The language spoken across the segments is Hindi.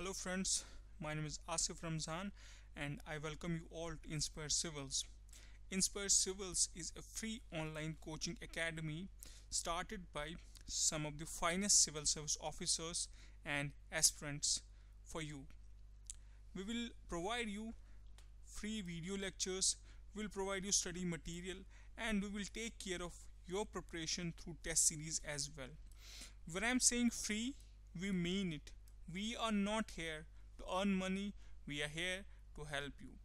Hello friends, my name is Asif Ramzan and I welcome you all to Inspire Civils. Inspire Civils is a free online coaching academy started by some of the finest civil service officers and aspirants for you. We will provide you free video lectures, we will provide you study material, and we will take care of your preparation through test series as well. When I'm saying free, we mean it. We are not here to earn money, we are here to help you.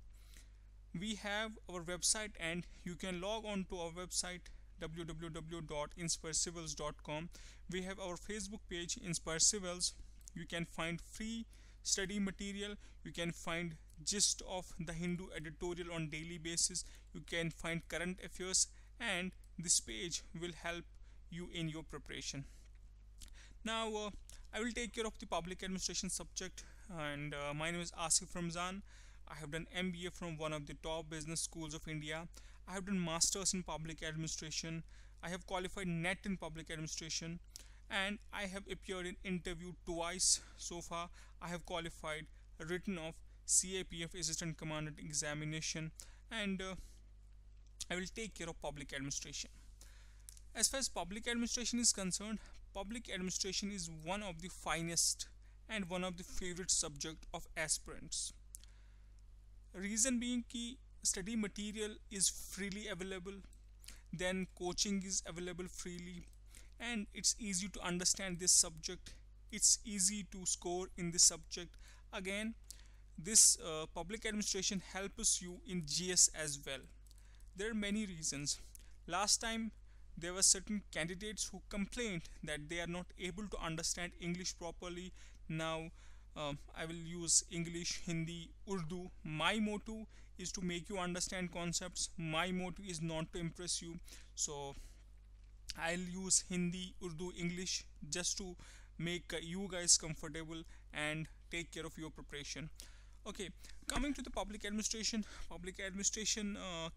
We have our website, and you can log on to our website www.inspirecivils.com. We have our Facebook page Inspire Civils. You can find free study material, you can find gist of the Hindu editorial on daily basis, you can find current affairs, and this page will help you in your preparation. Now, I will take care of the public administration subject, and my name is Asif Ramzan. I have done MBA from one of the top business schools of India. I have done masters in public administration. I have qualified NET in public administration, and I have appeared in interview twice so far. I have qualified written of CAPF Assistant Commandant examination, and I will take care of public administration. As far as public administration is concerned, public administration is one of the finest and one of the favorite subject of aspirants. Reason being कि study material is freely available, then coaching is available freely, and it's easy to understand this subject. It's easy to score in this subject. Again, this public administration helps you in GS as well. There are many reasons. Last time there were certain candidates who complained that they are not able to understand English properly. Now I will use English, Hindi, Urdu. My motto is to make you understand concepts. My motto is not to impress you. So I'll use Hindi, Urdu, English just to make you guys comfortable and take care of your preparation. Okay, coming to the public administration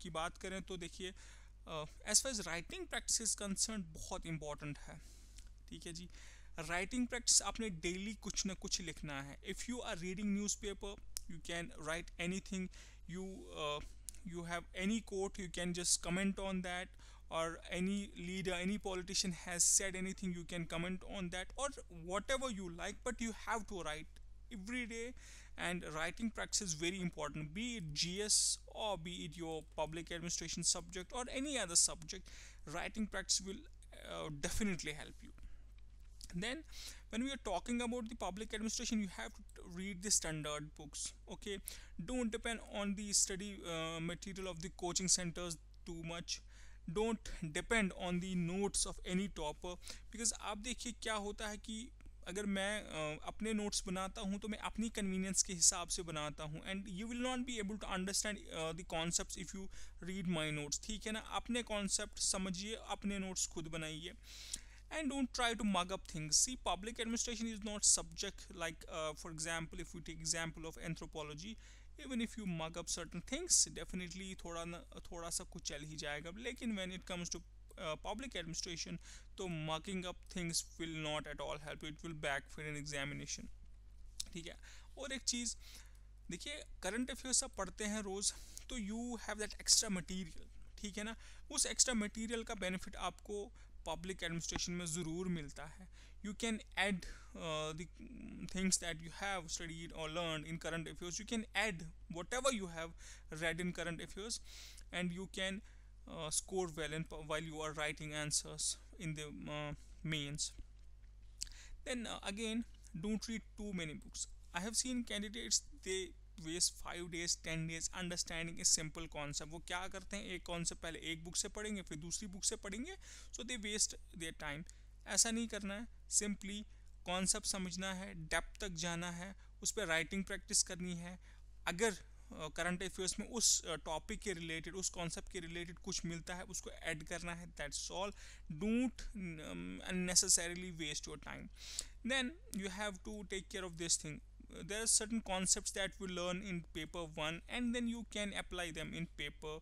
की बात करें तो देखिए, as far as writing practice is concern बहुत इंपॉर्टेंट है. ठीक है जी. राइटिंग प्रैक्टिस आपने डेली कुछ ना कुछ लिखना है. If you are reading newspaper, you can write anything. You have any quote, you can just comment on that, or any leader, any politician has said anything, you can comment on that, or whatever you like, but you have to write every day. And writing practice is very important, be it GS or be it your public administration subject or any other subject. Writing practice will definitely help you. Then when we are talking about the public administration, you have to read the standard books. Okay, don't depend on the study material of the coaching centers too much. Don't depend on the notes of any topper, because आप देखिए क्या होता है कि अगर मैं अपने नोट्स बनाता हूँ तो मैं अपनी कन्वीनियंस के हिसाब से बनाता हूँ, and you will not be able to understand the concepts if you read my notes. ठीक है ना. अपने कॉन्सेप्ट समझिए, अपने नोट्स खुद बनाइए, and don't try to mug up things. See, public administration is not subject like for example, if we take example of anthropology, even if you mug up certain things, definitely थोड़ा सा कुछ चल ही जाएगा. लेकिन when it comes to public administration, तो mugging up things will not at all help. It will backfire in examination. ठीक है. और एक चीज़ देखिए, करंट अफेयर्स आप पढ़ते हैं रोज़, तो you have that extra material. ठीक है ना. उस एक्स्ट्रा मटीरियल का बेनिफिट आपको पब्लिक एडमिनिस्ट्रेशन में ज़रूर मिलता है. You can add the things that you have studied और learn in current affairs. You can add whatever you have read in current affairs, and you can score well while you are writing answers in the mains. Then again, don't read too many books. I have seen candidates, they waste 5 days 10 days understanding a simple concept. वो क्या करते हैं, एक कॉन्सेप्ट पहले एक बुक से पढ़ेंगे, फिर दूसरी बुक से पढ़ेंगे, so they waste their time. ऐसा नहीं करना है. सिंपली कॉन्सेप्ट समझना है, डेप्थ तक जाना है, उस पर राइटिंग प्रैक्टिस करनी है. अगर करंट अफेयर्स में उस टॉपिक के रिलेटेड, उस कॉन्सेप्ट के रिलेटेड कुछ मिलता है, उसको ऐड करना है. That's all. Don't unnecessarily waste your time. Then you have to take care of this thing. There are certain concepts that we learn in paper 1, and then you can apply them in paper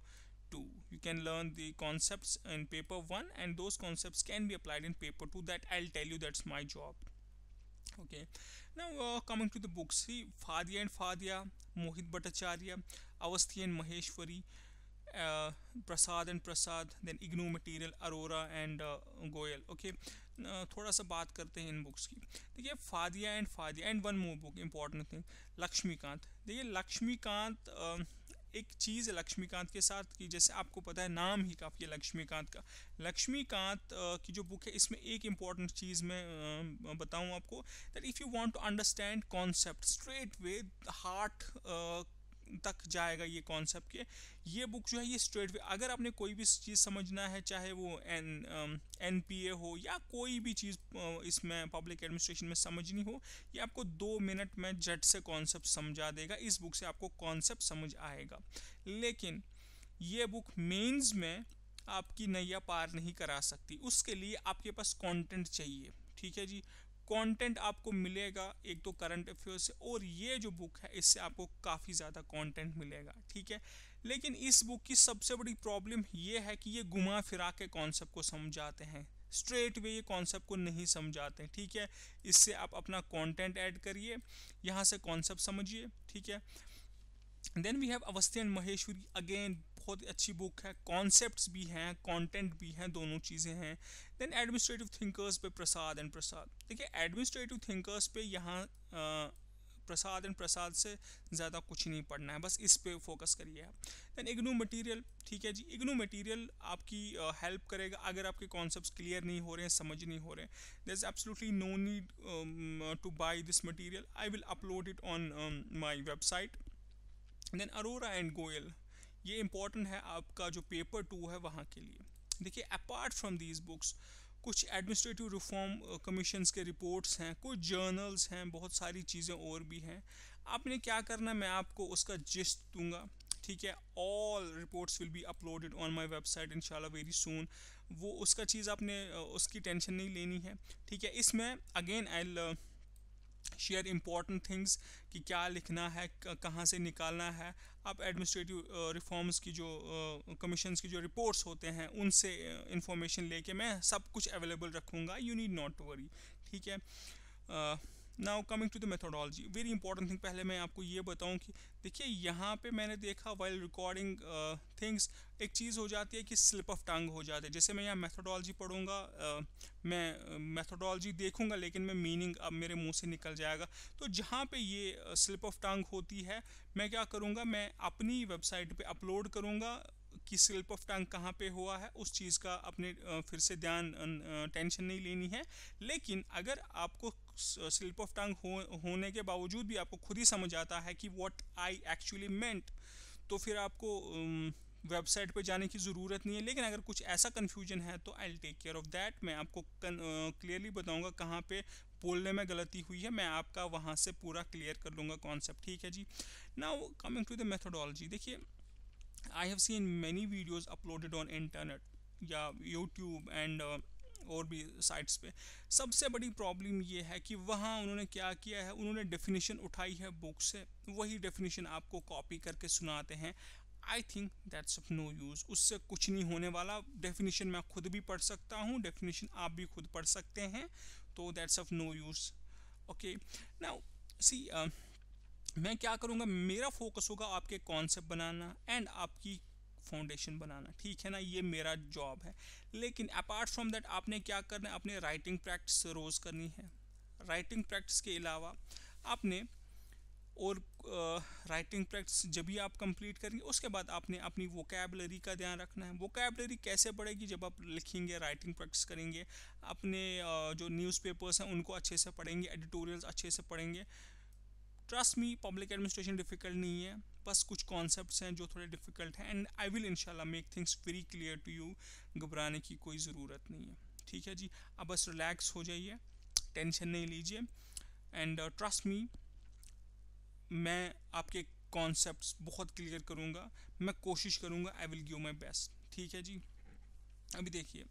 2. You can learn the concepts in paper 1, and those concepts can be applied in paper 2. That I'll tell you, that's my job. Okay, now coming to the books, see Fadia and Fadia, Mohit Bhattacharya, Avasthi and Maheshwari, uh, Prasad and Prasad, then Ignu Material, Aurora and Goyal. Okay, थोड़ा सा बात करते हैं इन बुक्स की. देखिए Fadia and one more book important thing, Laxmikanth. देखिए लक्ष्मीकांत एक चीज़ है लक्ष्मीकांत के साथ कि जैसे आपको पता है नाम ही काफ़ी है लक्ष्मीकांत का. लक्ष्मीकांत की जो बुक है इसमें एक इम्पॉर्टेंट चीज़ मैं बताऊं आपको, that if you want to understand concept straight way heart तक जाएगा ये कॉन्सेप्ट के. ये बुक जो है ये स्ट्रेट वे, अगर आपने कोई भी चीज़ समझना है चाहे वो NPA हो या कोई भी चीज़ इसमें पब्लिक एडमिनिस्ट्रेशन में समझनी हो, ये आपको 2 मिनट में झट से कॉन्सेप्ट समझा देगा. इस बुक से आपको कॉन्सेप्ट समझ आएगा. लेकिन ये बुक मेंस में आपकी नैया पार नहीं करा सकती. उसके लिए आपके पास कंटेंट चाहिए. ठीक है जी, कंटेंट आपको मिलेगा एक तो करंट अफेयर्स से, और ये जो बुक है इससे आपको काफ़ी ज़्यादा कंटेंट मिलेगा. ठीक है, लेकिन इस बुक की सबसे बड़ी प्रॉब्लम ये है कि ये घुमा फिरा के कॉन्सेप्ट को समझाते हैं, स्ट्रेट वे ये कॉन्सेप्ट को नहीं समझाते. ठीक है, इससे आप अपना कंटेंट ऐड करिए, यहाँ से कॉन्सेप्ट समझिए. ठीक है, then we have Awasthi and Maheshwari, again बहुत अच्छी बुक है, कॉन्सेप्ट्स भी हैं कंटेंट भी हैं, दोनों चीज़ें हैं. देन एडमिनिस्ट्रेटिव थिंकर्स पे प्रसाद एंड प्रसाद. देखिए एडमिनिस्ट्रेटिव थिंकर्स पे यहाँ प्रसाद एंड प्रसाद से ज़्यादा कुछ नहीं पढ़ना है, बस इस पे फोकस करिए आप. Then IGNOU material. ठीक है जी, इग्नू मटेरियल आपकी हेल्प करेगा अगर आपके कॉन्सेप्ट्स क्लियर नहीं हो रहे हैं, समझ नहीं हो रहे हैं. There is absolutely no need to buy this material, I will upload it on my website. Then Arora and Goyal, ये इंपॉर्टेंट है आपका जो पेपर 2 है वहाँ के लिए. देखिए अपार्ट फ्रॉम दीज बुक्स कुछ एडमिनिस्ट्रेटिव रिफॉर्म कमीशंस के रिपोर्ट्स हैं, कुछ जर्नल्स हैं, बहुत सारी चीज़ें और भी हैं. आपने क्या करना है मैं आपको उसका जिस्ट दूंगा. ठीक है, all reports will be uploaded on my website इंशाल्लाह वेरी सून. वो उसका चीज़ आपने उसकी टेंशन नहीं लेनी है. ठीक है, इसमें again I share important things कि क्या लिखना है, कहाँ से निकालना है. आप एडमिनिस्ट्रेटिव रिफॉर्म्स की जो कमीशंस की जो रिपोर्ट्स होते हैं उनसे इंफॉर्मेशन लेके मैं सब कुछ अवेलेबल रखूँगा, you need not to worry. ठीक है, now coming to the methodology, very important thing. पहले मैं आपको ये बताऊं कि देखिए यहाँ पे मैंने देखा वाइल रिकॉर्डिंग थिंग्स एक चीज़ हो जाती है कि स्लिप ऑफ टंग हो जाती है. जैसे मैं यहाँ मेथोडोलॉजी पढ़ूंगा, मैं मेथोडोलॉजी देखूंगा लेकिन मैं मीनिंग अब मेरे मुंह से निकल जाएगा. तो जहाँ पे ये स्लिप ऑफ टंग होती है मैं क्या करूँगा, मैं अपनी वेबसाइट पे अपलोड करूँगा कि स्लिप ऑफ टंग कहाँ पे हुआ है. उस चीज़ का अपने फिर से ध्यान टेंशन नहीं लेनी है. लेकिन अगर आपको स्लिप ऑफ टंग होने के बावजूद भी आपको खुद ही समझ आता है कि व्हाट आई एक्चुअली मेंट, तो फिर आपको वेबसाइट पे जाने की ज़रूरत नहीं है. लेकिन अगर कुछ ऐसा कन्फ्यूजन है तो I will take care of that. मैं आपको क्लियरली बताऊंगा कहाँ पे बोलने में गलती हुई है, मैं आपका वहाँ से पूरा क्लियर कर लूँगा कॉन्सेप्ट. ठीक है जी, now coming to the methodology. देखिए I have seen many videos uploaded on internet या YouTube and और भी साइट्स पे. सबसे बड़ी प्रॉब्लम ये है कि वहाँ उन्होंने क्या किया है, उन्होंने डेफिनेशन उठाई है बुक से, वही डेफिनेशन आपको कॉपी करके सुनाते हैं. I think that's of no use, उससे कुछ नहीं होने वाला. डेफिनेशन मैं खुद भी पढ़ सकता हूँ, डेफिनेशन आप भी खुद पढ़ सकते हैं, तो that's of no use. Okay, now see मैं क्या करूँगा, मेरा फोकस होगा आपके कॉन्सेप्ट बनाना एंड आपकी फाउंडेशन बनाना. ठीक है ना, ये मेरा जॉब है. लेकिन अपार्ट फ्रॉम दैट आपने क्या करना है, अपने राइटिंग प्रैक्टिस रोज़ करनी है. राइटिंग प्रैक्टिस के अलावा आपने और राइटिंग प्रैक्टिस जब भी आप कंप्लीट करेंगे उसके बाद आपने अपनी वोकैबलरी का ध्यान रखना है. वोकैबलरी कैसे बढ़ेगी, जब आप लिखेंगे, राइटिंग प्रैक्टिस करेंगे, अपने जो न्यूज़पेपर्स हैं उनको अच्छे से पढ़ेंगे, एडिटोरियल्स अच्छे से पढ़ेंगे. Trust me, public administration difficult नहीं है, बस कुछ कॉन्सेप्ट्स हैं जो थोड़े डिफिकल्ट हैं एंड आई विल इंशाल्लाह make things very clear to you. घबराने की कोई ज़रूरत नहीं है. ठीक है जी, अब बस रिलैक्स हो जाइए, टेंशन नहीं लीजिए एंड ट्रस्ट मी, मैं आपके कॉन्सेप्ट्स बहुत क्लियर करूँगा, मैं कोशिश करूँगा, I will give my best. ठीक है जी, अभी देखिए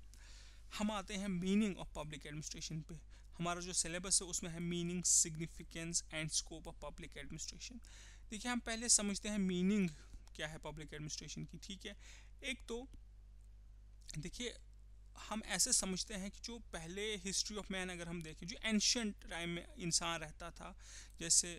हम आते हैं मीनिंग ऑफ पब्लिक एडमिनिस्ट्रेशन पे. हमारा जो सिलेबस है उसमें है meaning, significance and scope of public administration. देखिए हम पहले समझते हैं मीनिंग क्या है पब्लिक एडमिनिस्ट्रेशन की. ठीक है, एक तो देखिए हम ऐसे समझते हैं कि जो पहले हिस्ट्री ऑफ मैन अगर हम देखें, जो एंशियंट टाइम में इंसान रहता था, जैसे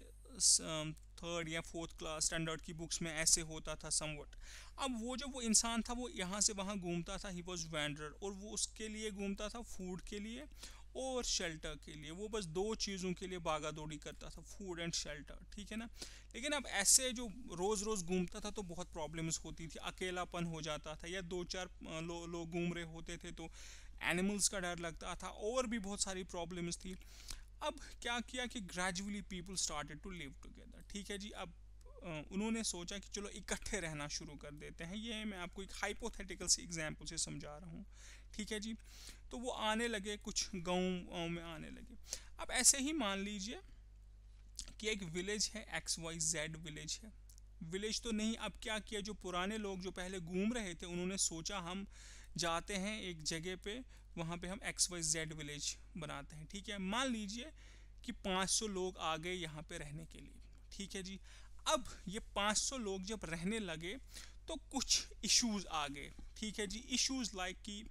थर्ड या फोर्थ क्लास स्टैंडर्ड की बुक्स में ऐसे होता था समवट। अब वो जब वो इंसान था वो यहाँ से वहाँ घूमता था, ही वॉज वैंडरर, और वो उसके लिए घूमता था फूड के लिए और शेल्टर के लिए। वो बस दो चीज़ों के लिए भागा दौड़ी करता था, फूड एंड शेल्टर, ठीक है ना। लेकिन अब ऐसे जो रोज़ रोज़ घूमता था तो बहुत प्रॉब्लम्स होती थी, अकेलापन हो जाता था, या दो चार लोग घूम रहे होते थे तो एनिमल्स का डर लगता था, और भी बहुत सारी प्रॉब्लम्स थी। अब क्या किया कि gradually people started to live together, ठीक है जी। अब उन्होंने सोचा कि चलो इकट्ठे रहना शुरू कर देते हैं। ये मैं आपको एक हाइपोथेटिकल सी एग्जांपल से समझा रहा हूँ, ठीक है जी। तो वो आने लगे, कुछ गाँव में आने लगे। अब ऐसे ही मान लीजिए कि एक विलेज है, XYZ विलेज है। विलेज तो नहीं, अब क्या किया, जो पुराने लोग जो पहले घूम रहे थे उन्होंने सोचा हम जाते हैं एक जगह पे, वहाँ पे हम XYZ विलेज बनाते हैं, ठीक है। मान लीजिए कि 500 लोग आ गए यहाँ पे रहने के लिए, ठीक है जी। अब ये 500 लोग जब रहने लगे तो कुछ इश्यूज आ गए, ठीक है जी। इश्यूज लाइक कि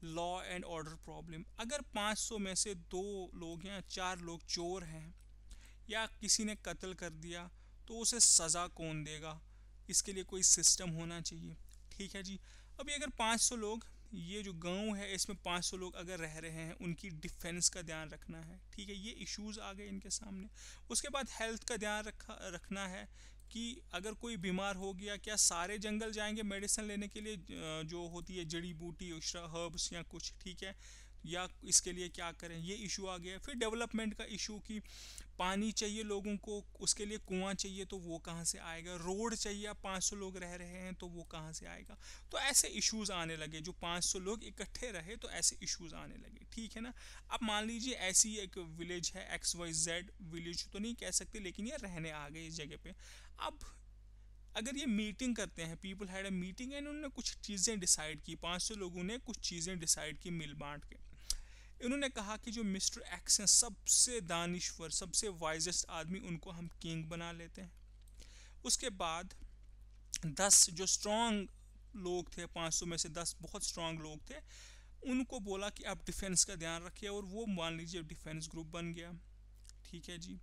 लॉ एंड ऑर्डर प्रॉब्लम। अगर 500 में से 2 लोग या 4 लोग चोर हैं या किसी ने कत्ल कर दिया तो उसे सज़ा कौन देगा, इसके लिए कोई सिस्टम होना चाहिए, ठीक है जी। अभी अगर 500 लोग, ये जो गांव है इसमें 500 लोग अगर रह रहे हैं, उनकी डिफेंस का ध्यान रखना है, ठीक है। ये इश्यूज आ गए इनके सामने। उसके बाद हेल्थ का ध्यान रखना है कि अगर कोई बीमार हो गया, क्या सारे जंगल जाएंगे मेडिसिन लेने के लिए, जो होती है जड़ी बूटी हर्ब्स या कुछ, ठीक है, या इसके लिए क्या करें, ये इशू आ गया। फिर डेवलपमेंट का इशू कि पानी चाहिए लोगों को, उसके लिए कुआं चाहिए तो वो कहाँ से आएगा, रोड चाहिए, अब 500 लोग रह रहे हैं तो वो कहाँ से आएगा। तो ऐसे इश्यूज आने लगे, जो 500 लोग इकट्ठे रहे तो ऐसे इश्यूज आने लगे, ठीक है ना। अब मान लीजिए ऐसी एक विलेज है, XYZ विलेज तो नहीं कह सकते, लेकिन ये रहने आ गए इस जगह पे। अब अगर ये मीटिंग करते हैं, people had a meeting and उन्होंने कुछ चीज़ें डिसाइड की, 500 लोगों ने कुछ चीज़ें डिसाइड की मिल बांट के। इन्होंने कहा कि जो मिस्टर एक्स हैं, सबसे दानिश्वर, सबसे वाइजेस्ट आदमी, उनको हम किंग बना लेते हैं। उसके बाद 10 जो स्ट्रॉन्ग लोग थे, 500 में से 10 बहुत स्ट्रॉन्ग लोग थे, उनको बोला कि आप डिफेंस का ध्यान रखिए, और वो मान लीजिए डिफेंस ग्रुप बन गया, ठीक है जी।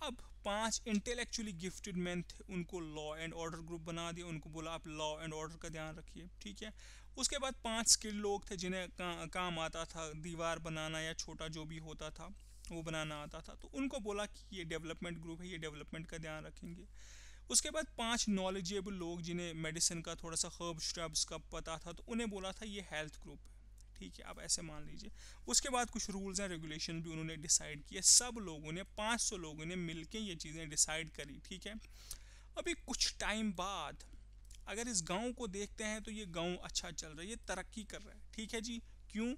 अब 5 इंटेलेक्चुअली गिफ्टेड मैन थे, उनको लॉ एंड ऑर्डर ग्रुप बना दिया, उनको बोला आप लॉ एंड ऑर्डर का ध्यान रखिए, ठीक है। उसके बाद 5 स्किल लोग थे जिन्हें काम आता था दीवार बनाना या छोटा जो भी होता था वो बनाना आता था, तो उनको बोला कि ये डेवलपमेंट ग्रुप है, ये डेवलपमेंट का ध्यान रखेंगे। उसके बाद 5 नॉलेजेबल लोग जिन्हें मेडिसिन का थोड़ा सा हर्ब श्रब्स का पता था, तो उन्हें बोला था ये हेल्थ ग्रुप है, ठीक है। आप ऐसे मान लीजिए। उसके बाद कुछ रूल्स एंड रेगुलेशन भी उन्होंने डिसाइड किए, सब लोगों ने 500 लोगों ने मिलकर ये चीज़ें डिसाइड करी, ठीक है। अभी कुछ टाइम बाद अगर इस गांव को देखते हैं तो ये गांव अच्छा चल रहा है, ये तरक्की कर रहा है, ठीक है जी। क्यों?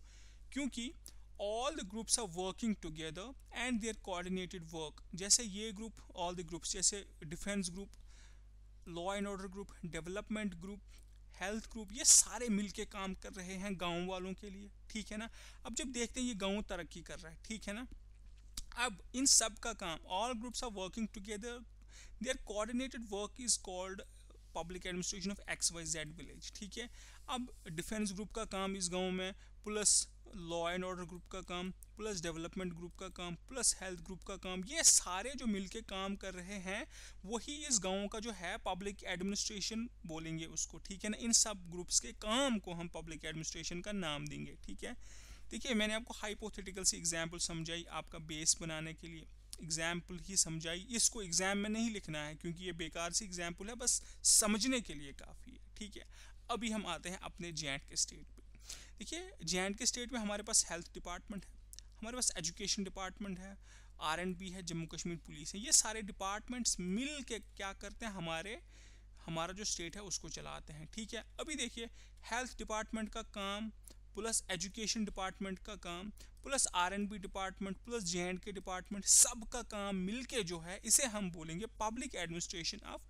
क्योंकि all the groups are working together and their coordinated work. जैसे ये ग्रुप, ऑल द ग्रुप्स, जैसे defence group, law and order group, development group, health group, ये सारे मिलके काम कर रहे हैं गांव वालों के लिए, ठीक है ना। अब जब देखते हैं ये गांव तरक्की कर रहा है, ठीक है ना। अब इन सब का काम, all groups are working together, their coordinated work is called public administration of XYZ village, ठीक है। अब डिफेंस ग्रुप का काम इस गांव में, plus law and order group का काम, प्लस डेवलपमेंट ग्रुप का काम, प्लस हेल्थ ग्रुप का काम, ये सारे जो मिलके काम कर रहे हैं वही इस गांव का जो है पब्लिक एडमिनिस्ट्रेशन बोलेंगे उसको, ठीक है ना। इन सब ग्रुप्स के काम को हम पब्लिक एडमिनिस्ट्रेशन का नाम देंगे, ठीक है। देखिए मैंने आपको हाइपोथेटिकल सी एग्जाम्पल समझाई आपका बेस बनाने के लिए, एग्जाम्पल ही समझाई, इसको एग्जाम में नहीं लिखना है क्योंकि ये बेकार सी एग्जाम्पल है, बस समझने के लिए काफ़ी है, ठीक है। अभी हम आते हैं अपने जे.एंड.के स्टेट पे। देखिए जे.एंड.के स्टेट में हमारे पास हेल्थ डिपार्टमेंट है, हमारे पास एजुकेशन डिपार्टमेंट है, R&B है, जम्मू कश्मीर पुलिस है। ये सारे डिपार्टमेंट्स मिल के क्या करते हैं, हमारा जो स्टेट है उसको चलाते हैं, ठीक है। अभी देखिए हेल्थ डिपार्टमेंट का काम प्लस एजुकेशन डिपार्टमेंट का काम plus R&B department plus J&K department, सब का काम मिलके जो है इसे हम बोलेंगे public administration of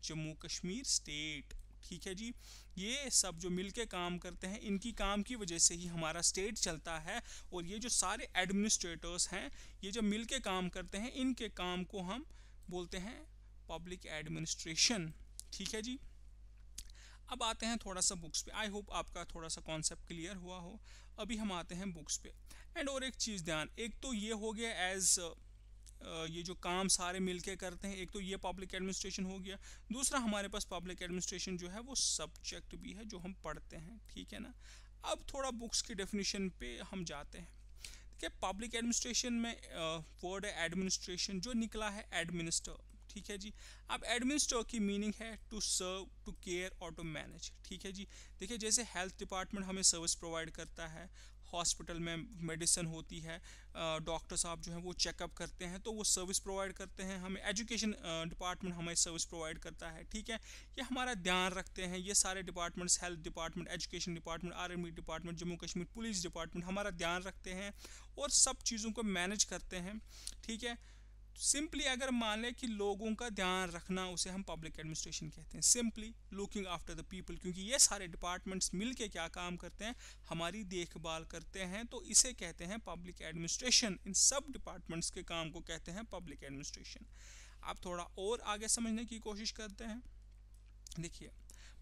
Jammu Kashmir state, ठीक है जी। ये सब जो मिलके काम करते हैं, इनकी काम की वजह से ही हमारा स्टेट चलता है, और ये जो सारे एडमिनिस्ट्रेटर्स हैं ये जब मिलके काम करते हैं, इनके काम को हम बोलते हैं पब्लिक एडमिनिस्ट्रेशन, ठीक है जी। अब आते हैं थोड़ा सा बुक्स पे। आई होप आपका थोड़ा सा कॉन्सेप्ट क्लियर हुआ हो। अभी हम आते हैं बुक्स पे। एंड और एक चीज़ ध्यान, एक तो ये हो गया एज ये जो काम सारे मिलके करते हैं, एक तो ये पब्लिक एडमिनिस्ट्रेशन हो गया। दूसरा हमारे पास पब्लिक एडमिनिस्ट्रेशन जो है वो सब्जेक्ट भी है जो हम पढ़ते हैं, ठीक है ना। अब थोड़ा बुक्स की डेफिनेशन पे हम जाते हैं। देखिए पब्लिक एडमिनिस्ट्रेशन में वर्ड है एडमिनिस्ट्रेशन, जो निकला है एडमिनिस्टर, ठीक है जी। अब एडमिनिस्टर की मीनिंग है टू सर्व, टू केयर और टू मैनेज, ठीक है जी। देखिए जैसे हेल्थ डिपार्टमेंट हमें सर्विस प्रोवाइड करता है, हॉस्पिटल में मेडिसिन होती है, डॉक्टर साहब जो हैं वो चेकअप करते हैं तो वो सर्विस प्रोवाइड करते हैं हमें। एजुकेशन डिपार्टमेंट हमें सर्विस प्रोवाइड करता है, ठीक है। ये हमारा ध्यान रखते हैं, ये सारे departments, health department, education department, army department, Jammu Kashmir police department हमारा ध्यान रखते हैं और सब चीज़ों को मैनेज करते हैं, ठीक है। सिंपली अगर मान लें कि लोगों का ध्यान रखना, उसे हम पब्लिक एडमिनिस्ट्रेशन कहते हैं, simply looking after the people, क्योंकि ये सारे डिपार्टमेंट्स मिलके क्या काम करते हैं, हमारी देखभाल करते हैं, तो इसे कहते हैं पब्लिक एडमिनिस्ट्रेशन। इन सब डिपार्टमेंट्स के काम को कहते हैं पब्लिक एडमिनिस्ट्रेशन। आप थोड़ा और आगे समझने की कोशिश करते हैं। देखिए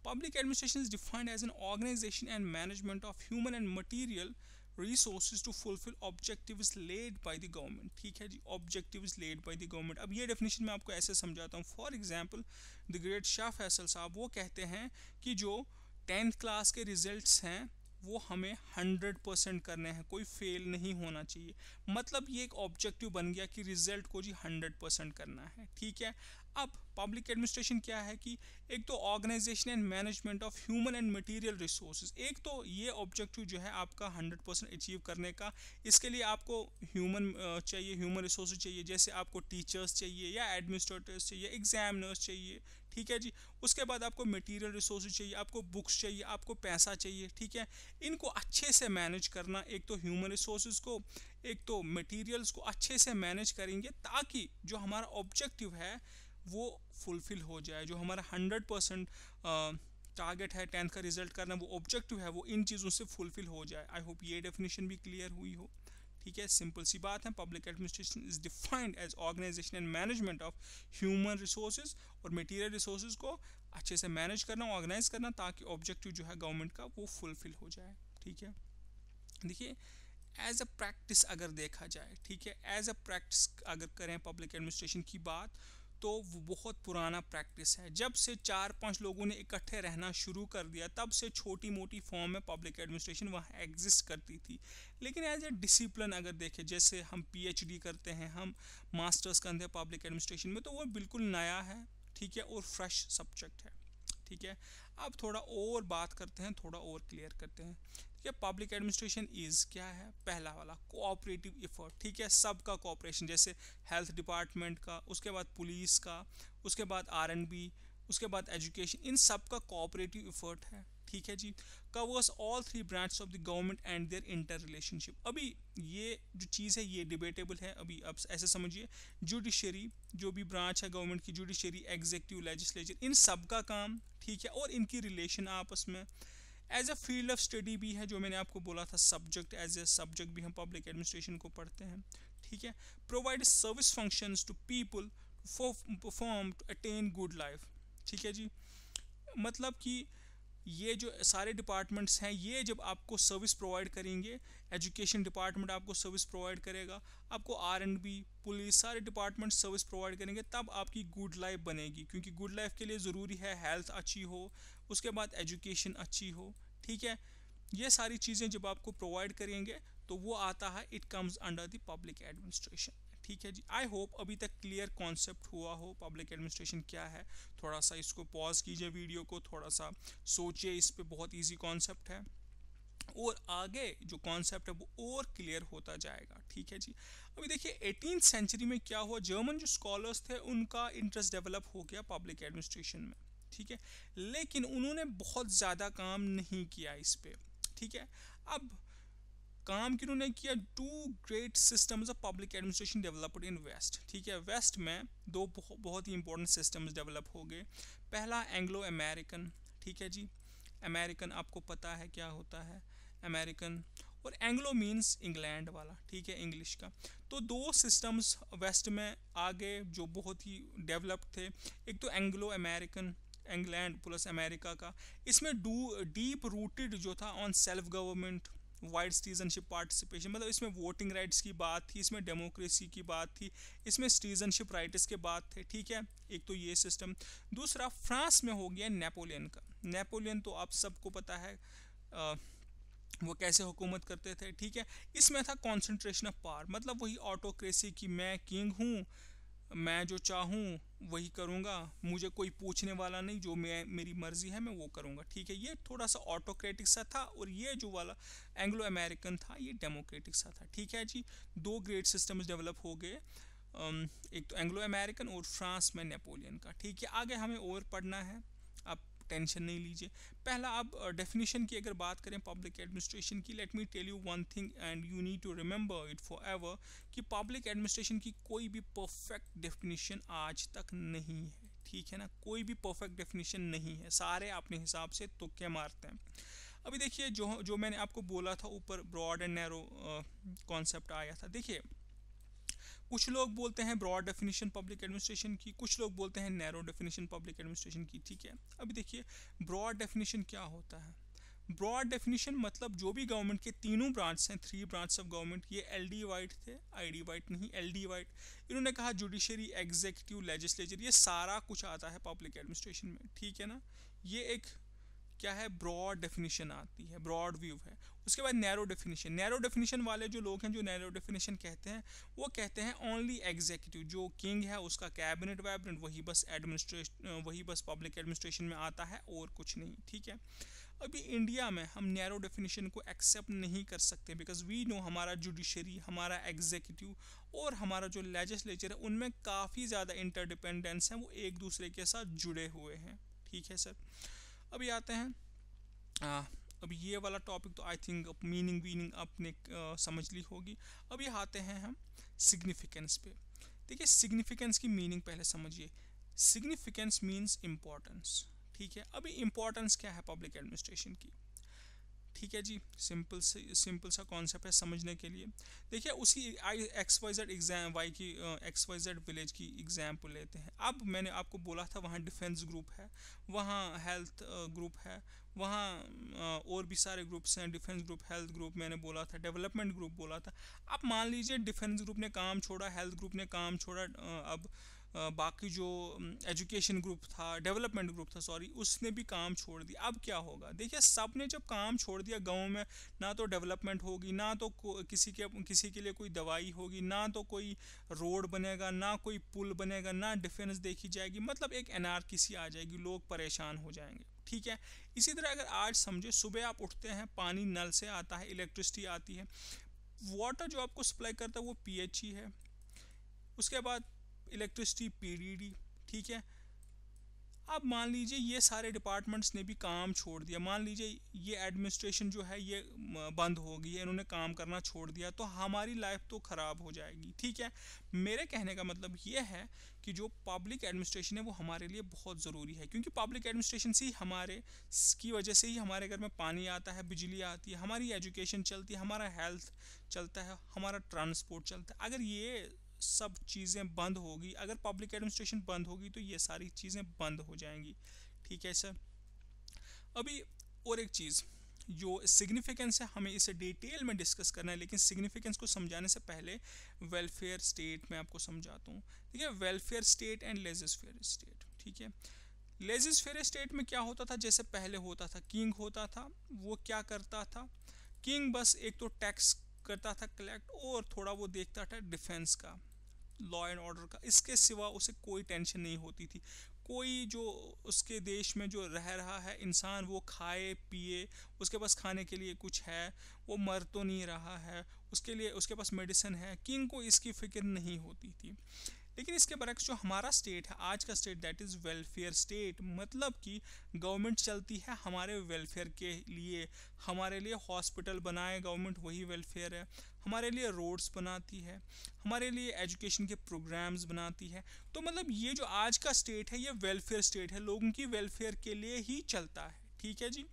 public administration is defined as an organisation and management of human and material resources to fulfill objectives laid by the government, ठीक है जी, objectives laid by the government। अब ये डेफिनेशन मैं आपको ऐसे समझाता हूँ। For example the great Shah Faisal साहब वो कहते हैं कि जो 10th क्लास के रिजल्ट्स हैं वो हमें 100% करने हैं, कोई फेल नहीं होना चाहिए। मतलब ये एक ऑब्जेक्टिव बन गया कि रिजल्ट को जी 100% करना है, ठीक है। अब पब्लिक एडमिनिस्ट्रेशन क्या है कि एक तो organisation and management of human and material resources, एक तो ये ऑब्जेक्टिव जो है आपका 100% अचीव करने का, इसके लिए आपको ह्यूमन चाहिए, ह्यूमन रिसोर्सेज चाहिए, जैसे आपको टीचर्स चाहिए या एडमिनिस्ट्रेटर्स चाहिए, एग्जामिनर्स चाहिए, ठीक है जी। उसके बाद आपको मटेरियल रिसोर्सेज चाहिए, आपको बुक्स चाहिए, आपको पैसा चाहिए, ठीक है। इनको अच्छे से मैनेज करना, एक तो ह्यूमन रिसोर्सेज को, एक तो मटेरियल्स को अच्छे से मैनेज करेंगे ताकि जो हमारा ऑब्जेक्टिव है वो फुलफिल हो जाए। जो हमारा 100% टारगेट है 10th का रिजल्ट करना, वो ऑब्जेक्टिव है, वो इन चीज़ों से फुलफिल हो जाए। आई होप ये डेफिनेशन भी क्लियर हुई हो, ठीक है। सिंपल सी बात है, public administration is defined as organisation and management of human resources और मटेरियल रिसोर्सेज को अच्छे से मैनेज करना, ऑर्गेनाइज करना ताकि ऑब्जेक्टिव जो है गवर्नमेंट का वो फुलफिल हो जाए, ठीक है। देखिए एज अ प्रैक्टिस अगर देखा जाए, ठीक है, एज अ प्रैक्टिस अगर करें पब्लिक एडमिनिस्ट्रेशन की बात, तो वो बहुत पुराना प्रैक्टिस है। जब से 4-5 लोगों ने इकट्ठे रहना शुरू कर दिया तब से छोटी मोटी फॉर्म में पब्लिक एडमिनिस्ट्रेशन वहाँ एग्जिस्ट करती थी। लेकिन एज ए डिसिप्लिन अगर देखें, जैसे हम PhD करते हैं, हम मास्टर्स करते हैं पब्लिक एडमिनिस्ट्रेशन में, तो वो बिल्कुल नया है, ठीक है, और फ्रेश सब्जेक्ट है, ठीक है। अब थोड़ा और बात करते हैं, थोड़ा और क्लियर करते हैं कि पब्लिक एडमिनिस्ट्रेशन इज क्या है। पहला वाला कोऑपरेटिव एफर्ट, ठीक है, सबका कोऑपरेशन, जैसे हेल्थ डिपार्टमेंट का, उसके बाद पुलिस का, उसके बाद R&B, उसके बाद एजुकेशन, इन सब का कोऑपरेटिव एफर्ट है, ठीक है जी। Covers all 3 branch of the government and their inter relationship. अभी ये जो चीज़ है ये डिबेटेबल है। अभी अब ऐसे समझिए, जुडिशरी जो भी ब्रांच है गवर्नमेंट की, जुडिशरी, एग्जीक्यूटिव, लेजिस्लेचर, इन सब का काम, ठीक है, और इनकी रिलेशन आपस में। As a field of study भी है, जो मैंने आपको बोला था सब्जेक्ट, एज ए सब्जेक्ट भी हम पब्लिक एडमिनिस्ट्रेशन को पढ़ते हैं, ठीक है। Provide service functions to people perform to attain good life, ठीक है जी। मतलब कि ये जो सारे डिपार्टमेंट्स हैं ये जब आपको सर्विस प्रोवाइड करेंगे, एजुकेशन डिपार्टमेंट आपको सर्विस प्रोवाइड करेगा, आपको R&B, पुलिस, सारे डिपार्टमेंट सर्विस प्रोवाइड करेंगे, तब आपकी गुड लाइफ बनेगी। क्योंकि गुड लाइफ के लिए ज़रूरी है हेल्थ अच्छी हो, उसके बाद एजुकेशन अच्छी हो, ठीक है। ये सारी चीज़ें जब आपको प्रोवाइड करेंगे तो वो आता है, it comes under the public administration, ठीक है जी। आई होप अभी तक क्लियर कॉन्सेप्ट हुआ हो पब्लिक एडमिनिस्ट्रेशन क्या है। थोड़ा सा इसको पॉज कीजिए वीडियो को, थोड़ा सा सोचिए इस पे, बहुत इजी कॉन्सेप्ट है और आगे जो कॉन्सेप्ट है वो और क्लियर होता जाएगा, ठीक है जी। अभी देखिए 18th सेंचुरी में क्या हुआ, जर्मन जो स्कॉलर्स थे उनका इंटरेस्ट डेवलप हो गया पब्लिक एडमिनिस्ट्रेशन में, ठीक है, लेकिन उन्होंने बहुत ज़्यादा काम नहीं किया इस पे, ठीक है। अब काम किन्होंने किया, 2 great systems of public administration developed in west, ठीक है। वेस्ट में दो बहुत ही इंपॉर्टेंट सिस्टम्स डेवलप हो गए। पहला एंग्लो अमेरिकन, ठीक है जी, अमेरिकन आपको पता है क्या होता है अमेरिकन, और एंग्लो मीन्स इंग्लैंड वाला, ठीक है, इंग्लिश का। तो 2 सिस्टम्स वेस्ट में आगे जो बहुत ही डेवलप्ड थे, एक तो Anglo American England plus America का, इसमें डीप रूटेड जो था on self government, wide citizenship participation, मतलब इसमें वोटिंग राइट्स की बात थी, इसमें डेमोक्रेसी की बात थी, इसमें सिटीजनशिप राइट्स के बात थे, ठीक है। एक तो ये सिस्टम। दूसरा फ्रांस में हो गया नेपोलियन का। नेपोलियन तो आप सबको पता है वो कैसे हुकूमत करते थे, ठीक है। इसमें था कॉन्सेंट्रेशन ऑफ पावर, मतलब वही ऑटोक्रेसी की मैं किंग हूँ, मैं जो चाहूँ वही करूँगा, मुझे कोई पूछने वाला नहीं, जो मेरी मर्जी है मैं वो करूँगा, ठीक है। ये थोड़ा सा ऑटोक्रेटिक सा था, और ये जो वाला एंग्लो अमेरिकन था ये डेमोक्रेटिक सा था, ठीक है जी। दो ग्रेट सिस्टम्स डेवलप हो गए, एक तो एंग्लो अमेरिकन और फ्रांस में नेपोलियन का, ठीक है। आगे हमें और पढ़ना है, आप टेंशन नहीं लीजिए। पहला, अब डेफिनेशन की अगर बात करें पब्लिक एडमिनिस्ट्रेशन की, let me tell you one thing and you need to remember it for ever, कि पब्लिक एडमिनिस्ट्रेशन की कोई भी परफेक्ट डेफिनेशन आज तक नहीं है, ठीक है ना। कोई भी परफेक्ट डेफिनेशन नहीं है, सारे अपने हिसाब से तुक्के मारते हैं। अभी देखिए, जो मैंने आपको बोला था ऊपर, ब्रॉड एंड नैरो कॉन्सेप्ट आया था। देखिए, कुछ लोग बोलते हैं ब्रॉड डेफिनेशन पब्लिक एडमिनिस्ट्रेशन की, कुछ लोग बोलते हैं नैरो डेफिनेशन पब्लिक एडमिनिस्ट्रेशन की, ठीक है। अभी देखिए, ब्रॉड डेफिनेशन क्या होता है। ब्रॉड डेफिनेशन मतलब जो भी गवर्नमेंट के तीनों ब्रांच हैं, 3 ब्रांच ऑफ गवर्नमेंट, ये एलडी वाइट थे, आईडी वाइट नहीं, एलडी वाइट। इन्होंने कहा जुडिशरी, एग्जीक्यूटिव, लेजिस्लेचर, ये सारा कुछ आता है पब्लिक एडमिनिस्ट्रेशन में, ठीक है ना। ये एक क्या है, ब्रॉड डेफिनेशन आती है, ब्रॉड व्यू है। उसके बाद नैरो डेफिनेशन। नैरो डेफिनेशन वाले जो लोग हैं, जो नैरो डेफिनेशन कहते हैं, वो कहते हैं ओनली एग्जीक्यूटिव, जो किंग है उसका कैबिनेट वैबिनेट, वही बस एडमिनिस्ट्रेशन, वही बस पब्लिक एडमिनिस्ट्रेशन में आता है और कुछ नहीं, ठीक है। अभी इंडिया में हम नैरो डेफिनेशन को एक्सेप्ट नहीं कर सकते, बिकॉज वी नो हमारा जुडिशरी, हमारा एग्जीक्यूटिव और हमारा जो लेजिस्लेचर है, उनमें काफ़ी ज़्यादा इंटरडिपेंडेंस है, वो एक दूसरे के साथ जुड़े हुए हैं, ठीक है सर। अभी आते हैं अभी ये वाला टॉपिक तो आई थिंक मीनिंग आपने समझ ली होगी। अभी आते हैं हम सिग्निफिकेंस पे। देखिए, सिग्निफिकेंस की मीनिंग पहले समझिए। सिग्निफिकेंस मीन्स इम्पोर्टेंस, ठीक है। अभी इम्पोर्टेंस क्या है पब्लिक एडमिनिस्ट्रेशन की, ठीक है जी। सिंपल सा कॉन्सेप्ट है समझने के लिए। देखिए, उसी XYZ एग्जाम वाई की XYZ विलेज की एग्जाम्पल लेते हैं। अब मैंने आपको बोला था वहाँ डिफेंस ग्रुप है, वहाँ हेल्थ ग्रुप है, वहाँ और भी सारे ग्रुप्स हैं, डिफेंस ग्रुप, हेल्थ ग्रुप मैंने बोला था, डेवलपमेंट ग्रुप बोला था। अब मान लीजिए डिफेंस ग्रुप ने काम छोड़ा, हेल्थ ग्रुप ने काम छोड़ा, अब बाकी जो एजुकेशन ग्रुप था, डेवलपमेंट ग्रुप था सॉरी, उसने भी काम छोड़ दिया। अब क्या होगा, देखिए सब ने जब काम छोड़ दिया, गाँव में ना तो डेवलपमेंट होगी, ना तो किसी के लिए कोई दवाई होगी, ना तो कोई रोड बनेगा, ना कोई पुल बनेगा, ना डिफेंस देखी जाएगी, मतलब एक एनार्की आ जाएगी, लोग परेशान हो जाएंगे, ठीक है। इसी तरह अगर आज समझे, सुबह आप उठते हैं, पानी नल से आता है, इलेक्ट्रिसिटी आती है, वाटर जो आपको सप्लाई करता है वो PHE है, उसके बाद इलेक्ट्रिसिटी PDD, ठीक है। अब मान लीजिए ये सारे डिपार्टमेंट्स ने भी काम छोड़ दिया, मान लीजिए ये एडमिनिस्ट्रेशन जो है ये बंद हो गई है, इन्होंने काम करना छोड़ दिया, तो हमारी लाइफ तो ख़राब हो जाएगी, ठीक है। मेरे कहने का मतलब ये है कि जो पब्लिक एडमिनिस्ट्रेशन है वो हमारे लिए बहुत ज़रूरी है, क्योंकि पब्लिक एडमिनिस्ट्रेशन से ही हमारे की वजह से ही हमारे घर में पानी आता है, बिजली आती है, हमारी एजुकेशन चलती है, हमारा हेल्थ चलता है, हमारा ट्रांसपोर्ट चलता है। अगर ये सब चीज़ें बंद होगी, अगर पब्लिक एडमिनिस्ट्रेशन बंद होगी तो ये सारी चीज़ें बंद हो जाएंगी, ठीक है सर। अभी और एक चीज़ जो सिग्निफिकेंस है, हमें इसे डिटेल में डिस्कस करना है, लेकिन सिग्निफिकेंस को समझाने से पहले वेलफेयर स्टेट में आपको समझाता हूँ। ठीक है, वेलफेयर स्टेट एंड लेजिस्फेयर स्टेट, ठीक है। लेजिस्फेयर स्टेट में क्या होता था, जैसे पहले होता था, किंग होता था, वो क्या करता था, किंग बस एक तो टैक्स करता था कलेक्ट, और थोड़ा वो देखता था डिफेंस का, लॉ एंड ऑर्डर का, इसके सिवा उसे कोई टेंशन नहीं होती थी। कोई जो उसके देश में जो रह रहा है इंसान, वो खाए पिए, उसके पास खाने के लिए कुछ है, वो मर तो नहीं रहा है, उसके लिए उसके पास मेडिसिन है, किंग को इसकी फिक्र नहीं होती थी। लेकिन इसके बरक्स जो हमारा स्टेट है, आज का state, that is welfare state, मतलब कि गवर्नमेंट चलती है हमारे वेलफेयर के लिए, हमारे लिए हॉस्पिटल बनाए गवर्नमेंट, वही वेलफेयर है, हमारे लिए रोड्स बनाती है, हमारे लिए एजुकेशन के प्रोग्राम्स बनाती है। तो मतलब ये जो आज का स्टेट है ये वेलफेयर स्टेट है, लोगों की वेलफेयर के लिए ही चलता है, ठीक है जी।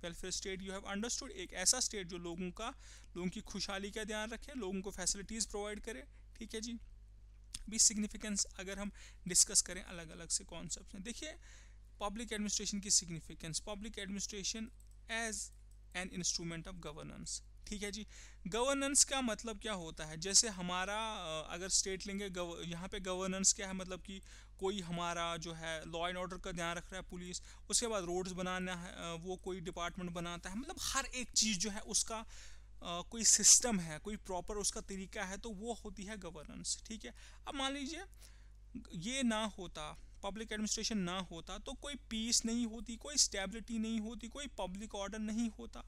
Welfare state, you have understood, एक ऐसा स्टेट जो लोगों की खुशहाली का ध्यान रखे, लोगों को फैसिलिटीज़ प्रोवाइड करे, ठीक है जी। भी सिग्निफिकेंस अगर हम डिस्कस करें, अलग अलग से कॉन्सेप्ट हैं। देखिए, पब्लिक एडमिनिस्ट्रेशन की significance, public administration as an instrument of governance. ठीक है जी, गवर्नेंस का मतलब क्या होता है, जैसे हमारा अगर स्टेट लेंगे, यहाँ पे गवर्नेंस क्या है, मतलब कि कोई हमारा जो है लॉ एंड ऑर्डर का ध्यान रख रहा है पुलिस, उसके बाद रोड्स बनाना है वो कोई डिपार्टमेंट बनाता है, मतलब हर एक चीज़ जो है उसका कोई सिस्टम है, कोई प्रॉपर उसका तरीका है, तो वो होती है गवर्नेंस। ठीक है, अब मान लीजिए ये ना होता, पब्लिक एडमिनिस्ट्रेशन ना होता, तो कोई पीस नहीं होती, कोई स्टेबिलिटी नहीं होती, कोई पब्लिक ऑर्डर नहीं होता।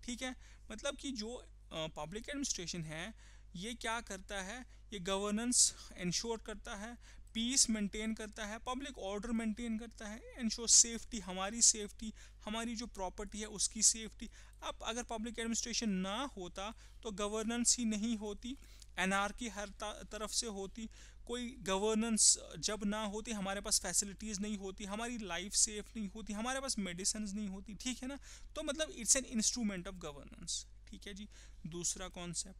ठीक है, मतलब कि जो पब्लिक एडमिनिस्ट्रेशन है ये क्या करता है, ये गवर्नेंस इंश्योर करता है, पीस मेंटेन करता है, पब्लिक ऑर्डर मेंटेन करता है, इंश्योर सेफ्टी, हमारी जो प्रॉपर्टी है उसकी सेफ्टी। अब अगर पब्लिक एडमिनिस्ट्रेशन ना होता तो गवर्नेंस ही नहीं होती, एनआरकी हर तरफ से होती, कोई गवर्नेंस जब ना होती, हमारे पास फैसिलिटीज़ नहीं होती, हमारी लाइफ सेफ नहीं होती, हमारे पास मेडिसिन नहीं होती। ठीक है ना, तो मतलब it's an instrument of governance. ठीक है जी, दूसरा concept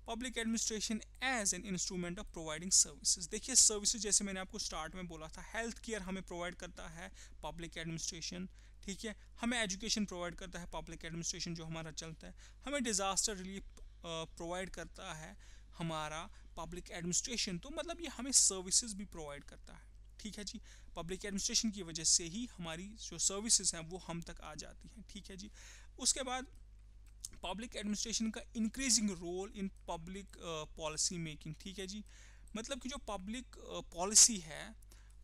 public administration as an instrument of providing services. देखिए सर्विसेज जैसे मैंने आपको स्टार्ट में बोला था, हेल्थ केयर हमें प्रोवाइड करता है पब्लिक एडमिनिस्ट्रेशन। ठीक है, हमें एजुकेशन प्रोवाइड करता है पब्लिक एडमिनिस्ट्रेशन जो हमारा चलता है, हमें डिजास्टर रिलीफ प्रोवाइड करता है हमारा पब्लिक एडमिनिस्ट्रेशन, तो मतलब ये हमें सर्विसेज भी प्रोवाइड करता है। ठीक है जी, पब्लिक एडमिनिस्ट्रेशन की वजह से ही हमारी जो सर्विसेज हैं वो हम तक आ जाती हैं। ठीक है जी, उसके बाद पब्लिक एडमिनिस्ट्रेशन का increasing role in public policy making. ठीक है जी, मतलब कि जो पब्लिक पॉलिसी है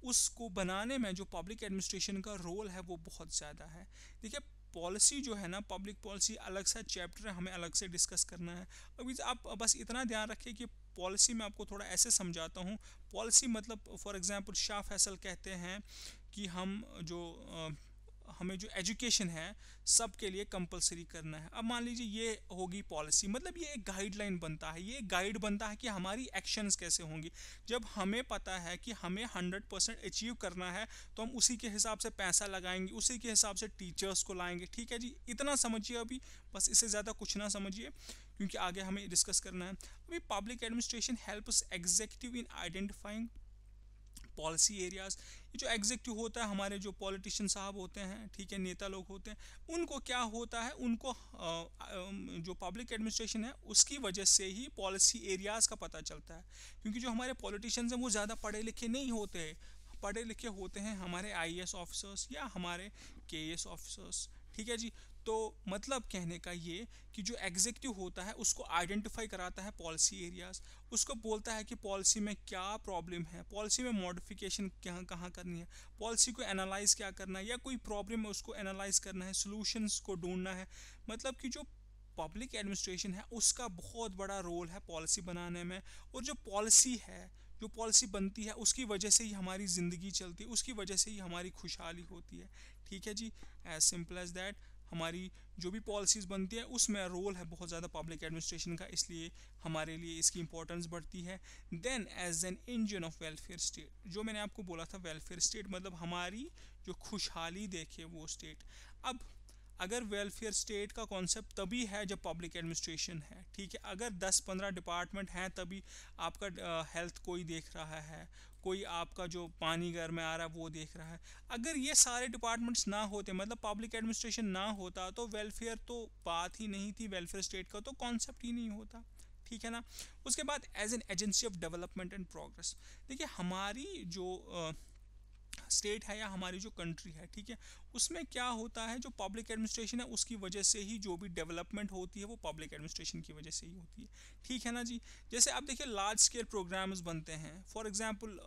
उसको बनाने में जो पब्लिक एडमिनिस्ट्रेशन का रोल है वो बहुत ज़्यादा है। देखिए पॉलिसी जो है ना, पब्लिक पॉलिसी अलग सा चैप्टर है, हमें अलग से डिस्कस करना है। अभी आप बस इतना ध्यान रखिए कि पॉलिसी में आपको थोड़ा ऐसे समझाता हूँ। पॉलिसी मतलब फॉर एग्जांपल शाह फैसल कहते हैं कि हमें जो एजुकेशन है सबके लिए कंपलसरी करना है। अब मान लीजिए ये होगी पॉलिसी, मतलब ये एक गाइडलाइन बनता है, ये एक गाइड बनता है कि हमारी एक्शंस कैसे होंगी। जब हमें पता है कि हमें 100% अचीव करना है तो हम उसी के हिसाब से पैसा लगाएंगे, उसी के हिसाब से टीचर्स को लाएंगे। ठीक है जी, इतना समझिए अभी, बस इससे ज़्यादा कुछ ना समझिए क्योंकि आगे हमें डिस्कस करना है। अभी public administration helps executive in identifying policy areas. ये जो एग्जीक्यूटिव होता है, हमारे जो पॉलिटिशियन साहब होते हैं, ठीक है, नेता लोग होते हैं, उनको क्या होता है, उनको जो पब्लिक एडमिनिस्ट्रेशन है उसकी वजह से ही पॉलिसी एरियाज का पता चलता है। क्योंकि जो हमारे पॉलिटिशियंस हैं वो ज़्यादा पढ़े लिखे नहीं होते, पढ़े लिखे होते हैं हमारे आईएएस ऑफिसर्स या हमारे केएएस ऑफिसर्स। ठीक है जी, तो मतलब कहने का ये कि जो एग्जीक्यूटिव होता है उसको आइडेंटिफाई कराता है पॉलिसी एरियाज, उसको बोलता है कि पॉलिसी में क्या प्रॉब्लम है, पॉलिसी में मॉडिफिकेशन क्या कहाँ करनी है, पॉलिसी को एनालाइज क्या करना है, या कोई प्रॉब्लम है उसको एनालाइज करना है, सॉल्यूशंस को ढूंढना है। मतलब कि जो पब्लिक एडमिनिस्ट्रेशन है उसका बहुत बड़ा रोल है पॉलिसी बनाने में। और जो पॉलिसी है, जो पॉलिसी बनती है उसकी वजह से ही हमारी ज़िंदगी चलती है, उसकी वजह से ही हमारी खुशहाली होती है। ठीक है जी, एज सिंपल एज दैट। हमारी जो भी पॉलिसीज़ बनती है उसमें रोल है बहुत ज़्यादा पब्लिक एडमिनिस्ट्रेशन का, इसलिए हमारे लिए इसकी इंपॉर्टेंस बढ़ती है। Then as an engine of welfare state, जो मैंने आपको बोला था वेलफेयर स्टेट मतलब हमारी जो खुशहाली देखे वो स्टेट। अब अगर वेलफेयर स्टेट का कॉन्सेप्ट तभी है जब पब्लिक एडमिनिस्ट्रेशन है। ठीक है, अगर 10-15 डिपार्टमेंट हैं तभी आपका हेल्थ कोई देख रहा है, कोई आपका जो पानी घर में आ रहा है वो देख रहा है। अगर ये सारे डिपार्टमेंट्स ना होते, मतलब पब्लिक एडमिनिस्ट्रेशन ना होता, तो वेलफेयर तो बात ही नहीं थी, वेलफेयर स्टेट का तो कॉन्सेप्ट ही नहीं होता। ठीक है ना, उसके बाद as an agency of development and progress. देखिए हमारी जो स्टेट है या हमारी जो कंट्री है, ठीक है, उसमें क्या होता है, जो पब्लिक एडमिनिस्ट्रेशन है उसकी वजह से ही जो भी डेवलपमेंट होती है वो पब्लिक एडमिनिस्ट्रेशन की वजह से ही होती है। ठीक है ना जी, जैसे आप देखिए लार्ज स्केल प्रोग्राम्स बनते हैं, फॉर एग्जांपल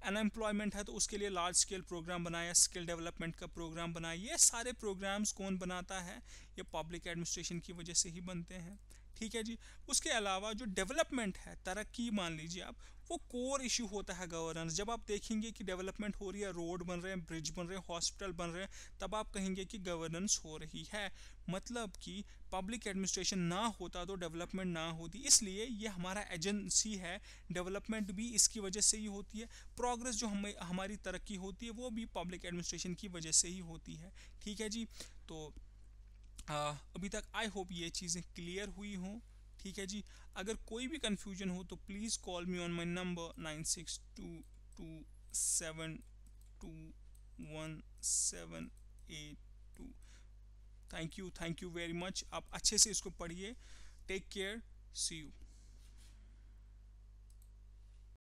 अनएम्प्लॉयमेंट है तो उसके लिए लार्ज स्केल प्रोग्राम बनाया, स्किल डेवलपमेंट का प्रोग्राम बनाया, ये सारे प्रोग्राम्स कौन बनाता है, ये पब्लिक एडमिनिस्ट्रेशन की वजह से ही बनते हैं। ठीक है जी, उसके अलावा जो डेवलपमेंट है, तरक्की मान लीजिए आप, वो कोर इशू होता है गवर्नेंस। जब आप देखेंगे कि डेवलपमेंट हो रही है, रोड बन रहे हैं, ब्रिज बन रहे हैं, हॉस्पिटल बन रहे हैं, तब आप कहेंगे कि गवर्नेंस हो रही है। मतलब कि पब्लिक एडमिनिस्ट्रेशन ना होता तो डेवलपमेंट ना होती, इसलिए ये हमारा एजेंसी है। डेवलपमेंट भी इसकी वजह से ही होती है, प्रोग्रेस जो हमारी तरक्की होती है वो भी पब्लिक एडमिनिस्ट्रेशन की वजह से ही होती है। ठीक है जी, तो अभी तक आई होप ये चीज़ें क्लियर हुई हों। ठीक है जी, अगर कोई भी कन्फ्यूजन हो तो please call me on my number 962272 1782। Thank you very much. आप अच्छे से इसको पढ़िए। Take care, see you.